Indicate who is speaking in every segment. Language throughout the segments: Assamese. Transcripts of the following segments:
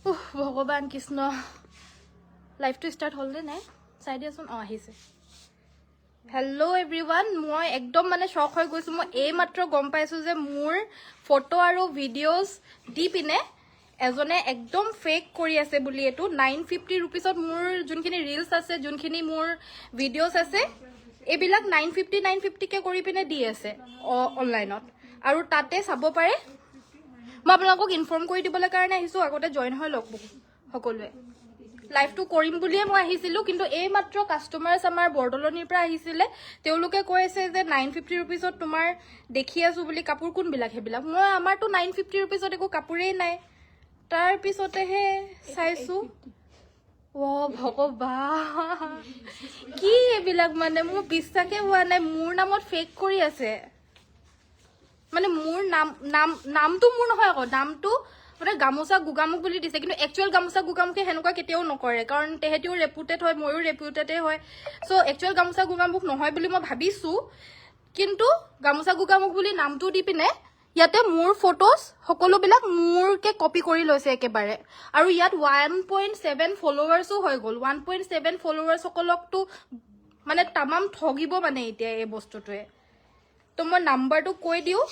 Speaker 1: ভগৱান কৃষ্ণ লাইফটো ষ্টাৰ্ট হ'ল নে নাই চাই দিয়াচোন আহিছে হেল্ল' এভৰিৱান মই একদম মানে শ্বক হৈ গৈছোঁ মই এইমাত্ৰ গম পাইছোঁ যে মোৰ ফটো আৰু ভিডিঅ'জ দি পিনে এজনে একদম ফেক কৰি আছে বুলি এইটো 950 ৰুপিছত মোৰ যোনখিনি ৰিলছ আছে যোনখিনি মোৰ ভিডিঅ'জ আছে এইবিলাক 950কে কৰি পিনে দি আছে অনলাইনত আৰু তাতে চাব পাৰে মই আপোনালোকক ইনফৰ্ম কৰি দিবলৈ কাৰণে আহিছোঁ আগতে জইন হৈ লওক সকলোৱে লাইভটো কৰিম বুলিয়ে মই আহিছিলোঁ কিন্তু এইমাত্ৰ কাষ্টমাৰ্ছ আমাৰ বৰদলনিৰ পৰা আহিছিলে তেওঁলোকে কৈ আছে যে 950 ৰুপিছত তোমাৰ দেখি আছোঁ বুলি কাপোৰ কোনবিলাক সেইবিলাক মই আমাৰতো 950 ৰুপিছত একো কাপোৰেই নাই তাৰ পিছতেহে চাইছোঁ ভগৱান কি এইবিলাক মানে মোৰ বিশ্বাসে হোৱা নাই মোৰ নামত ফেক কৰি আছে মানে মোৰ নামটো মোৰ নহয় আকৌ নামটো মানে গামোচা গুগামুখ বুলি দিছে কিন্তু একচুৱেল গামোচা গুগামুখে সেনেকুৱা কেতিয়াও নকৰে কাৰণ তেহেঁতিও ৰেপুটেড হয় ময়ো ৰেপুটেডে হয় চ' একচুৱেল গামোচা গুগামুখ নহয় বুলি মই ভাবিছোঁ কিন্তু গামোচা গুগামুখ বুলি নামটো দি পিনে ইয়াতে মোৰ ফটোজ সকলোবিলাক মোৰকে কপি কৰি লৈছে একেবাৰে আৰু ইয়াত 1.7 ফলোৱাৰ্ছো হৈ গ'ল 1.7 ফলোৱাৰ্ছসকলকতো মানে তামাম ঠগিব মানে এতিয়া এই বস্তুটোৱে তো মই নাম্বাৰটো কৈ দিওঁ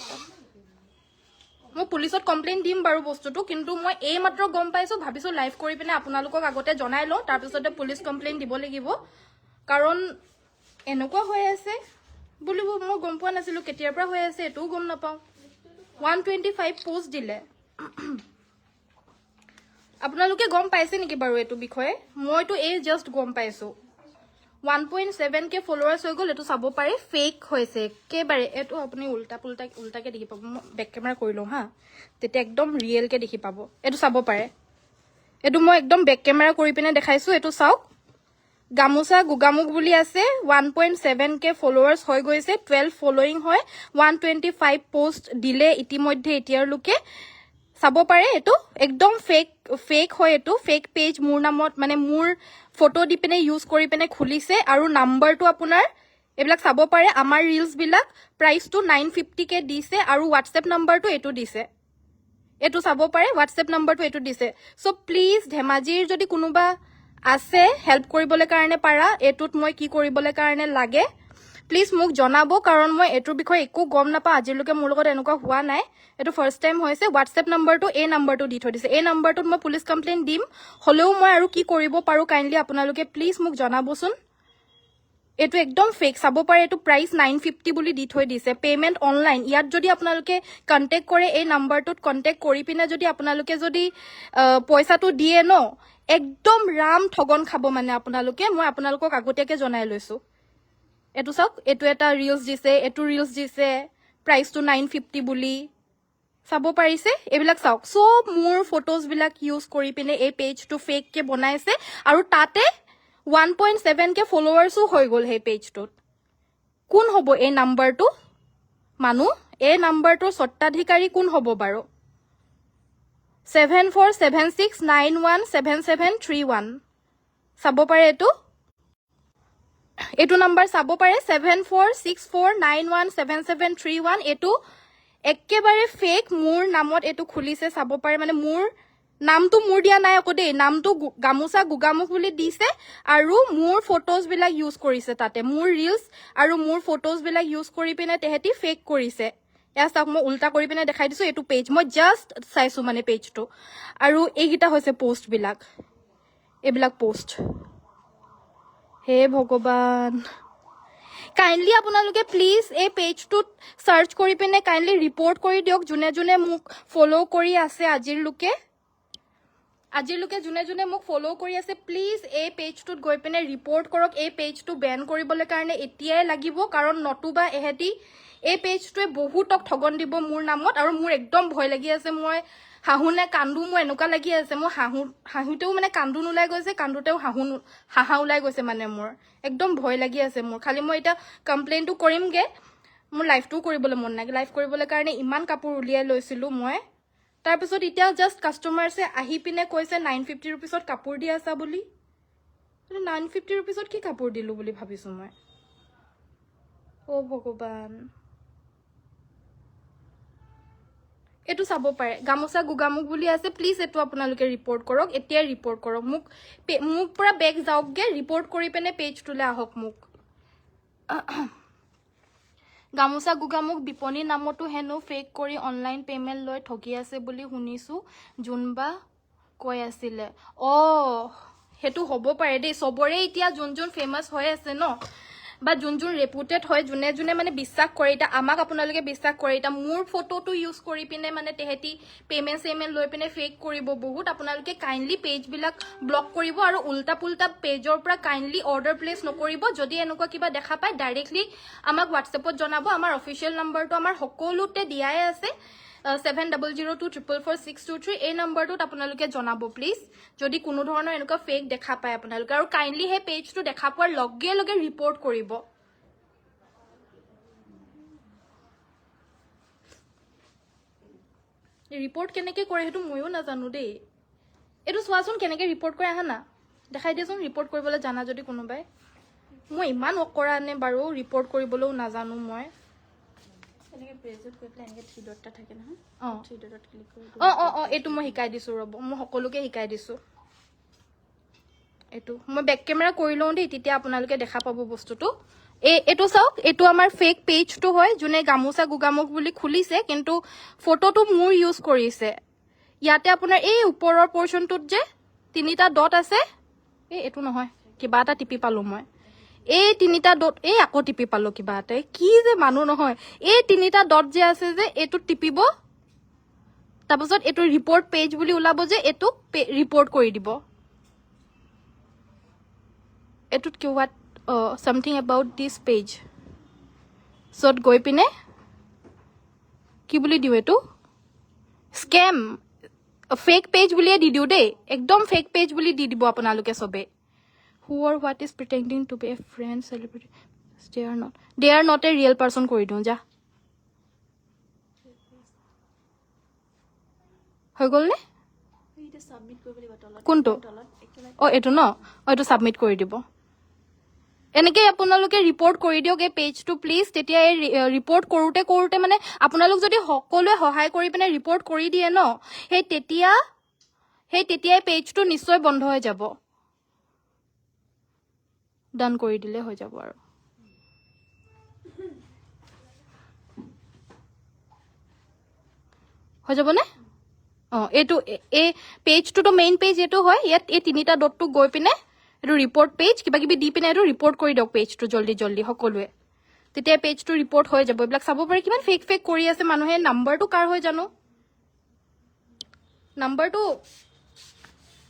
Speaker 1: মই পুলিচত কমপ্লেইন দিম বাৰু বস্তুটো কিন্তু মই এইমাত্ৰ গম পাইছোঁ ভাবিছোঁ লাইভ কৰি পিনে আপোনালোকক আগতে জনাই লওঁ তাৰপিছতে পুলিচ কমপ্লেইন দিব লাগিব কাৰণ এনেকুৱা হৈ আছে বুলি মই গম পোৱা নাছিলোঁ কেতিয়াৰ পৰা হৈ আছে এইটোও গম নাপাওঁ 125 পোষ্ট দিলে আপোনালোকে গম পাইছে নেকি বাৰু এইটো বিষয়ে মইতো এই জাষ্ট গম পাইছোঁ 1.7K ফলোৱাৰ্ছ হৈ গ'ল এইটো চাব পাৰে ফেক হৈছে একেবাৰে এইটো আপুনি উল্টাকে দেখি পাব মই বেক কেমেৰা কৰি লওঁ হা তেতিয়া একদম ৰিয়েলকে দেখি পাব এইটো চাব পাৰে এইটো মই একদম বেক কেমেৰা কৰি পিনে দেখাইছোঁ এইটো চাওক গামোচা গুগামুখ বুলি আছে 1.7K ফলোৱাৰ্ছ হৈ গৈছে 12 ফলোয়িং হয় 125 পোষ্ট দিলে ইতিমধ্যে এতিয়ালৈকে চাব পাৰে এইটো একদম ফেক হয় এইটো ফেক পেজ মোৰ নামত মানে মোৰ ফটো দি পিনে ইউজ কৰি পিনে খুলিছে আৰু নাম্বাৰটো আপোনাৰ এইবিলাক চাব পাৰে আমাৰ ৰিলছবিলাক প্ৰাইচটো 950K দিছে আৰু হোৱাটছএপ নাম্বাৰটো এইটো দিছে এইটো চাব পাৰে হোৱাটছএপ নাম্বাৰটো এইটো দিছে চ' প্লিজ ধেমাজিৰ যদি কোনোবা আছে হেল্প কৰিবলৈ কাৰণে পাৰা এইটোত মই কি কৰিবলৈ কাৰণে লাগে প্লিজ মোক জনাব কাৰণ মই এইটোৰ বিষয়ে একো গম নাপাওঁ আজিলৈকে মোৰ লগত এনেকুৱা হোৱা নাই এইটো ফাৰ্ষ্ট টাইম হৈছে হোৱাটছএপ নাম্বাৰটো এই নাম্বাৰটো দি থৈ দিছে এই নাম্বাৰটোত মই পুলিচ কমপ্লেইন দিম হ'লেও মই আৰু কি কৰিব পাৰোঁ কাইণ্ডলি আপোনালোকে প্লিজ মোক জনাবচোন এইটো একদম ফেক চাব পাৰে এইটো প্ৰাইচ 950 বুলি দি থৈ দিছে পেমেণ্ট অনলাইন ইয়াত যদি আপোনালোকে কণ্টেক্ট কৰে এই নাম্বাৰটোত কণ্টেক্ট কৰি পিনে যদি আপোনালোকে যদি পইচাটো দিয়ে ন একদম ৰাম ঠগন খাব মানে আপোনালোকে মই আপোনালোকক আগতীয়াকৈ জনাই লৈছোঁ এইটো চাওক এইটো এটা ৰিলছ দিছে এইটো ৰিলছ দিছে প্ৰাইচটো 950 বুলি চাব পাৰিছে এইবিলাক চাওক চব মোৰ ফটোজবিলাক ইউজ কৰি পিনে এই পেজটো ফেককৈ বনাইছে আৰু তাতে 1.7K ফলোৱাৰ্ছো হৈ গ'ল সেই পেজটোত কোন হ'ব এই নাম্বাৰটো মানুহ এই নাম্বাৰটোৰ স্বত্বাধিকাৰী কোন হ'ব বাৰু 7476917731 চাব পাৰে এইটো নাম্বাৰ চাব পাৰে 7464917731 এইটো একেবাৰে ফেক মোৰ নামত এইটো খুলিছে চাব পাৰে মানে মোৰ নামটো মোৰ দিয়া নাই আকৌ দেই নামটো গামোচা গুগামুখ বুলি দিছে আৰু মোৰ ফটোজবিলাক ইউজ কৰিছে তাতে মোৰ ৰিলছ আৰু মোৰ ফটোজবিলাক ইউজ কৰি পিনে তেহেঁতি ফেক কৰিছে এয়া চাওক মই উল্টা কৰি পিনে দেখাই দিছোঁ এইটো পেজ মই জাষ্ট চাইছোঁ মানে পেজটো আৰু এইকেইটা হৈছে পোষ্টবিলাক এইবিলাক পোষ্ট হে ভগৱান কাইণ্ডলি আপোনালোকে প্লিজ এই পেজটোত চাৰ্চ কৰি পিনে কাইণ্ডলি ৰিপৰ্ট কৰি দিয়ক যোনে যোনে মোক ফ'ল' কৰি আছে আজিলৈকে যোনে যোনে মোক ফ'ল' কৰি আছে প্লিজ এই পেজটোত গৈ পিনে ৰিপৰ্ট কৰক এই পেজটো বেন কৰিবলৈ কাৰণে এতিয়াই লাগিব কাৰণ নতুবা এহেঁতি এই পেজটোৱে বহুতক ঠগন দিব মোৰ নামত আৰু মোৰ একদম ভয় লাগি আছে মই হাঁহো নে কান্দো মোৰ এনেকুৱা লাগি আছে মোৰ হাঁহোতেও মানে কান্দোন ওলাই গৈছে কান্দোতেও হাঁহা ওলাই গৈছে মানে মোৰ একদম ভয় লাগি আছে মোৰ খালি মই এতিয়া কমপ্লেইনটো কৰিমগৈ মোৰ লাইভটোও কৰিবলৈ মন নাই লাইভ কৰিবলৈ কাৰণে ইমান কাপোৰ উলিয়াই লৈছিলোঁ মই তাৰপিছত এতিয়া জাষ্ট কাষ্টমাৰ্ছে আহি পিনে কৈছে 950 ৰুপিছত কাপোৰ দি আছা বুলি 950 ৰুপিছত কি কাপোৰ দিলোঁ বুলি ভাবিছোঁ মই ভগৱান এটো চাব পাৰে গামোচা গুগামুক বুলি আছে প্লিজ এটো আপোনালোকে ৰিপৰ্ট কৰক এতিয়া ৰিপৰ্ট কৰক মোক পুৰা বেক যাওকগে ৰিপৰ্ট কৰি পেনে পেজ টুলে আহক মোক গামোচা গুগামুক বিপণী নামতো হেনো ফেক কৰি অনলাইন পেমেন্ট লৈ ঠগি আছে বুলি শুনিছো জুনবা কৈ আছিলে হেতু হ'ব পাৰে দেই সবৰে এতিয়া যোন ফেমাস হৈ আছে ন বা যোন ৰেপুটেড হয় যোনে মানে বিশ্বাস কৰে এটা আমাক আপোনালোকে বিশ্বাস কৰে এটা মোৰ ফটোটো ইউজ কৰি পিনে মানে তেহেতি পেমেন্ট লৈ পিনে ফেক কৰিব বহুত আপোনালোকে কাইন্ডলি পেজ বিলাক ব্লক কৰিব আৰু উল্টা পুল্টা পেজৰ পৰা কাইন্ডলি অৰ্ডাৰ প্লেস নকৰিব যদি এনেকুৱা কিবা দেখা পায় ডাইৰেক্টলি আমাক হোৱাটছএপত জনাব আমাৰ অফিচিয়েল নম্বৰটো আমাৰ সকলোতে দিয়াই আছে 7002444623 এই নম্বৰটোত আপোনালোকে জনাব প্লিজ যদি কোনো ধৰণৰ এনেকুৱা ফেক দেখা পায় আপোনালোকে আৰু কাইন্ডলি হে পেজটো দেখা পোৱাৰ লগে লগে ৰিপৰ্ট কৰিব ৰিপৰ্ট কেনেকৈ কৰে হেতু ময়ো নাজানো দেই এটো চোৱাচোন কেনেকৈ ৰিপৰ্ট কৰে আহা না দেখাই দিয়াচোন ৰিপৰ্ট কৰিবলৈ জানা যদি কোনোবাই মই ইমান অকৰা নে বাৰু ৰিপৰ্ট কৰিবলৈও নাজানো মই এনেকে পেজত গৈ পেলাই এনেকে 3 ডটটা থাকে নহয় 3 ডটত ক্লিক কৰি এটো মই শিকাই দিছো ৰব মই সকলোকে শিকাই দিছো এটো মই বেক ক্যামেৰা কৰি লওঁ দেই তেতিয়া আপোনালোকে দেখা পাব বস্তুটো এটো চাওক এটো আমাৰ ফেক পেজটো হয় যোনে গামোচা গুগামুক বুলি খুলিছে কিন্তু ফটোটো মোৰ ইউজ কৰিছে ইয়াতে আপোনাৰ এই ওপৰৰ পৰ্চনটোত যে তিনিটা ডট আছে এটো নহয় কিবা এটা টিপি পালো মই এই তিনিটা ডট আকৌ টিপি পালো কিবা এটা কি যে মানুহ নহয় এই তিনিটা ডট যে আছে যে এটো টিপিব তাৰপিছত এটো ৰিপৰ্ট পেজ বুলি ওলাব যে এটো ৰিপৰ্ট কৰি দিব এটোত কি what something about this page সত গৈ পিনে কি বুলি দিও এটো স্ক্যাম ফেক পেজ বুলি দি দিও দেই একদম ফেক পেজ বুলি দি দিব আপোনালোকে সবে who or what is pretending to be a friend celebrity they are not a real person কৰি দিও যা হৈ গল নে এটা সাবমিট কৰিবলৈ বটলত কোনটো এটো ন এটো সাবমিট কৰি দিব এনেকে আপোনালোকে ৰিপৰ্ট কৰি দিওক এই পেজটো প্লিজ তেতিয়া এই ৰিপৰ্ট কৰোতে মানে আপোনালোক যদি সকলোৱে সহায় কৰি পিনে ৰিপৰ্ট কৰি দিয়ে ন সেই তেতিয়াই পেজটো নিশ্চয় বন্ধ হৈ যাব ডান কৰি দিলে হৈ যাব আৰু হৈ যাব নে এটো এই পেজটো তো মেইন পেজ এটো হয় ইয়াত এই তিনিটা ডটটো গৈ পিনে এটো ৰিপৰ্ট পেজ কিবা কিবি দি পিনে এটো ৰিপৰ্ট কৰি দিওক পেজটো জলদি সকলোৱে তেতিয়া পেজটো ৰিপৰ্ট হৈ যাব এইবিলাক চাব পাৰে কিমান ফেক কৰি আছে মানুহে নাম্বাৰটো কাৰ হয় জানো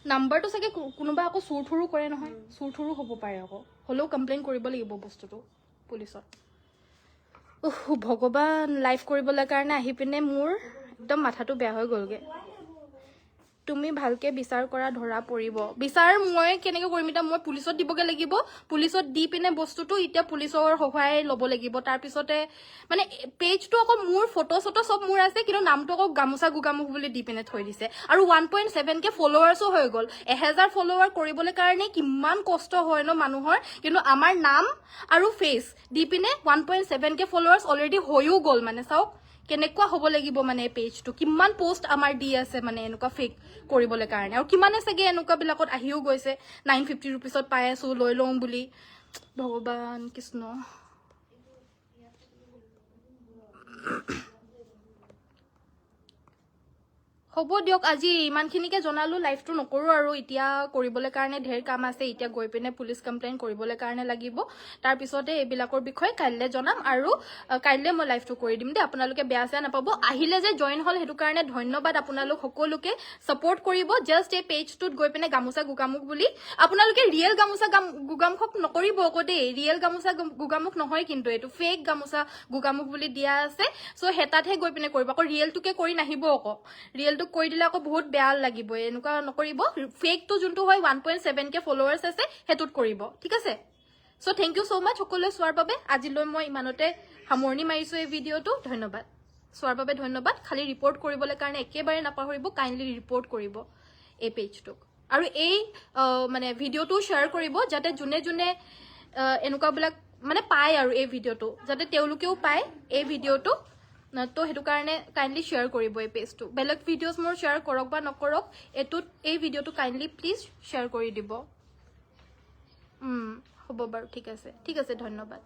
Speaker 1: নাম্বাৰটো সাকে কোনোবা আকৌ চুৰথুৰু কৰে নহয় চুৰথুৰু হ'ব পাৰে আকৌ হলেও কমপ্লেইন কৰিব লাগিব বস্তুটো পুলিচত ভগৱান লাইভ কৰিবলৈ কাৰণে আহি পিনে মোৰ একদম মাথাটো বেয়া হৈ গলগে তুমি ভালকে বিচাৰ কৰা ধৰা পৰিব বিচাৰ মই কেনেকৈ কৰিম এটা মই পুলিচত দিবগে লাগিব পুলিচত দি পিনে বস্তুটো এতিয়া পুলিচৰ সহায় লব লাগিব তাৰ পিছতে মানে পেজটো আকৌ মোৰ ফটো সব মোৰ আছে কিন্তু নামটো আকৌ গামোচা গুগামুক বুলি দি পিনে থৈ দিছে আৰু 1.7 কে ফলোৱাৰ্সও হৈ গল 1000 ফলোৱাৰ কৰিবলৈ কাৰণে কিমান কষ্ট হয় ন মানুহৰ কিন্তু আমাৰ নাম আৰু ফেস দি পিনে 1.7 কে ফলোৱাৰ্স অলৰেডি হৈও গল মানে চাওক কেনেকুৱা হ'ব লাগিব মানে পেজটো কিমান পোষ্ট আমাৰ দি আছে মানে এনেকুৱা ফেক কৰিবলৈ কাৰণে আৰু কিমানে সগে এনেকুৱা বিলাকত আহিও গৈছে 950 रुपीसত পাই আছো লৈ লওঁ বুলি ভগৱান কৃষ্ণ হ'ব দিয়ক আজি ইমানখিনিকে জনালো লাইভটো নকৰো আৰু এতিয়া কৰিবলৈ কাৰণে ঢেৰ কাম আছে এতিয়া গৈ পিনে পুলিচ কমপ্লেইন কৰিবলৈ কাৰণে লাগিব তাৰ পিছতে এইবিলাকৰ বিষয়ে কাইলে জনাম আৰু কাইলে মই লাইভটো কৰি দিম দে আপোনালোকে বেয়া চেয়া নাপাব আহিলে যে জয়েন হল হেতু কাৰণে ধন্যবাদ আপোনালোক সকলোকে সাপোৰ্ট কৰিব জাস্ট এই পেজটোত গৈ পিনে গামোচা গুগামুক বুলি আপোনালোকে ৰিয়েল গামোচা গুগামুক নকৰিব আকৌ দেই ৰিয়েল গামোচা গুগামুক নহয় কিন্তু এটো ফেক গামোচা গুগামুক বুলি দিয়া আছে সো হেতাতহে গৈ পিনে কৰিব আকৌ ৰিয়েলটোকে কৰি নাহিব আকৌ ৰিয়েলটো কৰি দিলে আকৌ বহুত বেয়া লাগিব এনেকুৱা নকৰিব ফেকটো যোনটো হয় 1.7 কে ফলোৱাৰ্স আছে হেতুত কৰিব ঠিক আছে সো থ্যাংক ইউ সো মাচ সকলোৱে চোৱাৰ বাবে আজিলৈ মই ইমানতে সামৰণি মাৰিছো এই ভিডিওটো ধন্যবাদ চোৱাৰ বাবে ধন্যবাদ খালি ৰিপৰ্ট কৰিবলৈ কাৰণে একেবাৰে নাপাহৰিব কাইন্ডলি ৰিপৰ্ট কৰিব এই পেজটো আৰু এই মানে ভিডিওটো শেয়াৰ কৰিব যাতে যোনে এনেকুৱা বিলাক মানে পায় আৰু এই ভিডিওটো যাতে তেওঁলোকেও পায় এই ভিডিওটো তো সেইটো কাৰণে কাইণ্ডলি শ্বেয়াৰ কৰিব এই পেজটো বেলেগ ভিডিঅ'জ মোৰ শ্বেয়াৰ কৰক বা নকৰক এই ভিডিঅ'টো কাইণ্ডলি প্লিজ শ্বেয়াৰ কৰি দিব হ'ব বাৰু ঠিক আছে ধন্যবাদ